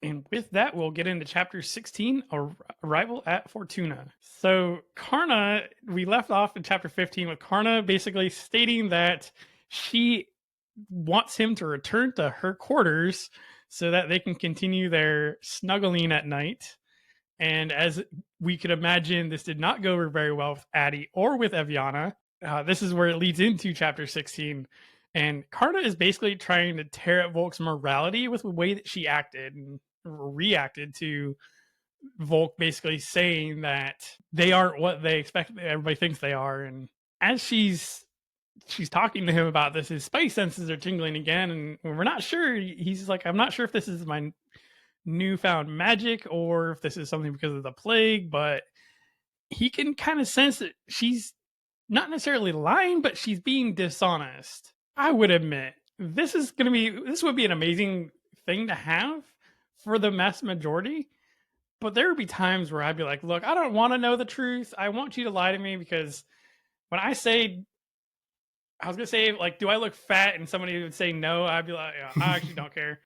And with that, we'll get into chapter 16, Arrival at Fortuna. So Karna, we left off in chapter 15 with Karna basically stating that she wants him to return to her quarters so that they can continue their snuggling at night. And as we could imagine, this did not go very well with Addie or with Eviana. This is where it leads into chapter 16. And Karna is basically trying to tear at Volke's morality with the way that she acted and reacted to Volke basically saying that they aren't what they expect everybody thinks they are. And as she's talking to him about this, his spice senses are tingling again, and we're not sure. He's like, I'm not sure if this is my newfound magic or if this is something because of the plague, but he can kind of sense that she's not necessarily lying, but she's being dishonest. I would admit this would be an amazing thing to have for the mass majority, but there would be times where I'd be like, look, I don't want to know the truth. I want you to lie to me, because when I was gonna say, like, do I look fat? And somebody would say no, I'd be like, yeah, I actually don't care.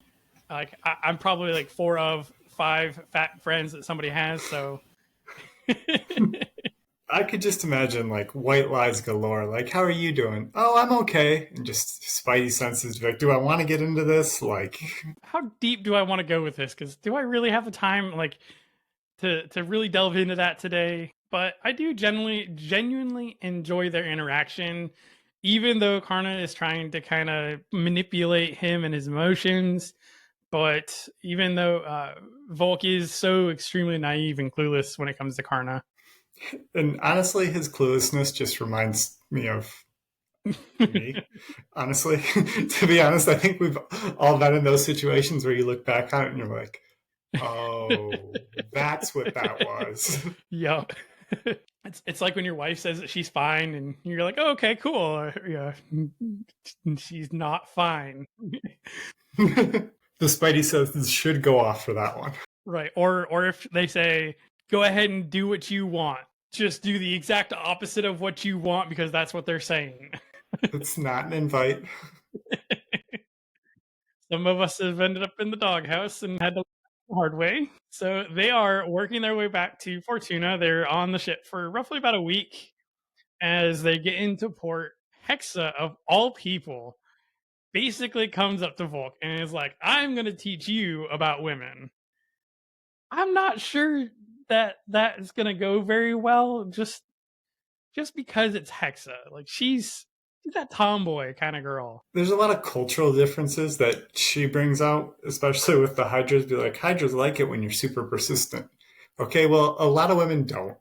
Like, I'm probably like 4 of 5 fat friends that somebody has, so. I could just imagine, like, white lies galore. Like, how are you doing? Oh, I'm okay. And just spidey senses, like, do I want to get into this? Like, how deep do I want to go with this? Because do I really have the time, like, to really delve into that today? But I do genuinely enjoy their interaction, even though Karna is trying to kind of manipulate him and his emotions. But even though Volke is so extremely naive and clueless when it comes to Karna. And honestly, his cluelessness just reminds me of me. Honestly, to be honest, I think we've all been in those situations where you look back on it and you're like, oh, that's what that was. Yeah. It's like when your wife says that she's fine and you're like, oh, okay, cool. Yeah, she's not fine. The spidey senses should go off for that one. Right. Or if they say, go ahead and do what you want, just do the exact opposite of what you want, because that's what they're saying. It's not an invite. Some of us have ended up in the doghouse and had to the hard way. So they are working their way back to Fortuna. They're on the ship for roughly about a week. As they get into port, Hexa, of all people, basically comes up to Volke and is like, I'm going to teach you about women. I'm not sure that is going to go very well, just because it's Hexa. Like, she's that tomboy kind of girl. There's a lot of cultural differences that she brings out, especially with the Hydras. Be like, Hydras like it when you're super persistent. Okay, well, a lot of women don't.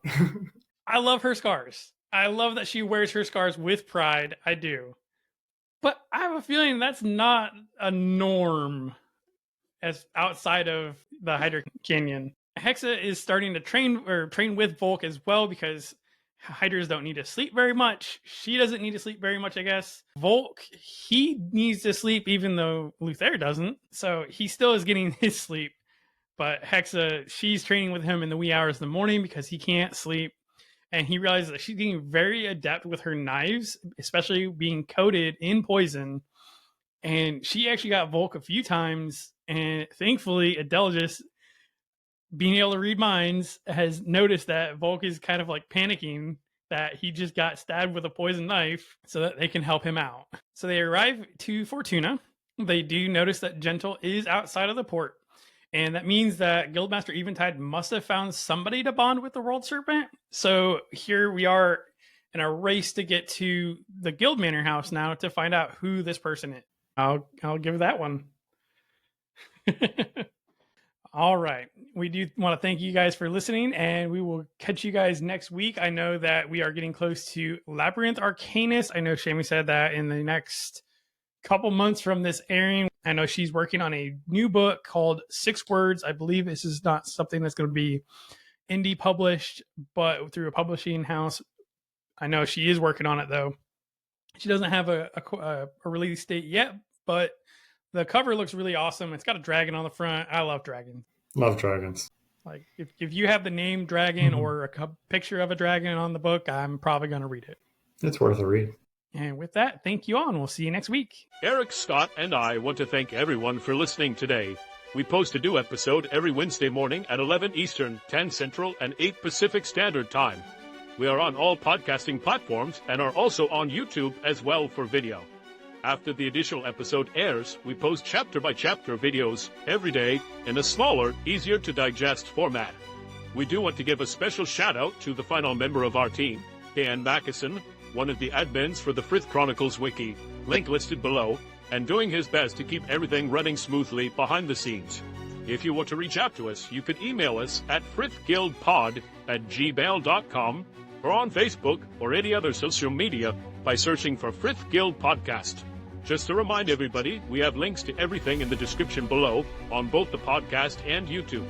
I love her scars. I love that she wears her scars with pride. I do. But I have a feeling that's not a norm as outside of the Hydra Canyon. Hexa is starting to train with Volke as well, because Hydras don't need to sleep very much. She doesn't need to sleep very much, I guess. Volke, he needs to sleep even though Luther doesn't. So he still is getting his sleep. But Hexa, she's training with him in the wee hours of the morning because he can't sleep. And he realizes that she's getting very adept with her knives, especially being coated in poison. And she actually got Volke a few times. And thankfully, Adelgis, being able to read minds, has noticed that Volke is kind of like panicking that he just got stabbed with a poison knife, so that they can help him out. So they arrive to Fortuna. They do notice that Gentle is outside of the port. And that means that Guildmaster Eventide must have found somebody to bond with the World Serpent. So here we are in a race to get to the Guild Manor house now to find out who this person is. I'll give that one. All right. We do want to thank you guys for listening, and we will catch you guys next week. I know that we are getting close to Labyrinth Arcanist. I know Shami said that in the next couple months from this airing. I know she's working on a new book called 6 Words. I believe this is not something that's going to be indie published, but through a publishing house. I know she is working on it, though. She doesn't have a release date yet, but the cover looks really awesome. It's got a dragon on the front. I love dragons. Love dragons. Like, if you have the name dragon or a picture of a dragon on the book, I'm probably going to read it. It's worth a read. And with that, thank you all, and we'll see you next week. Eric, Scott, and I want to thank everyone for listening today. We post a new episode every Wednesday morning at 11 Eastern, 10 Central, and 8 Pacific Standard Time. We are on all podcasting platforms and are also on YouTube as well for video. After the additional episode airs, we post chapter-by-chapter videos every day in a smaller, easier-to-digest format. We do want to give a special shout-out to the final member of our team, Dan Mackison, one of the admins for the Frith Chronicles Wiki, link listed below, and doing his best to keep everything running smoothly behind the scenes. If you want to reach out to us, you can email us at frithguildpod@gmail.com or on Facebook or any other social media by searching for Frith Guild Podcast. Just to remind everybody, we have links to everything in the description below on both the podcast and YouTube.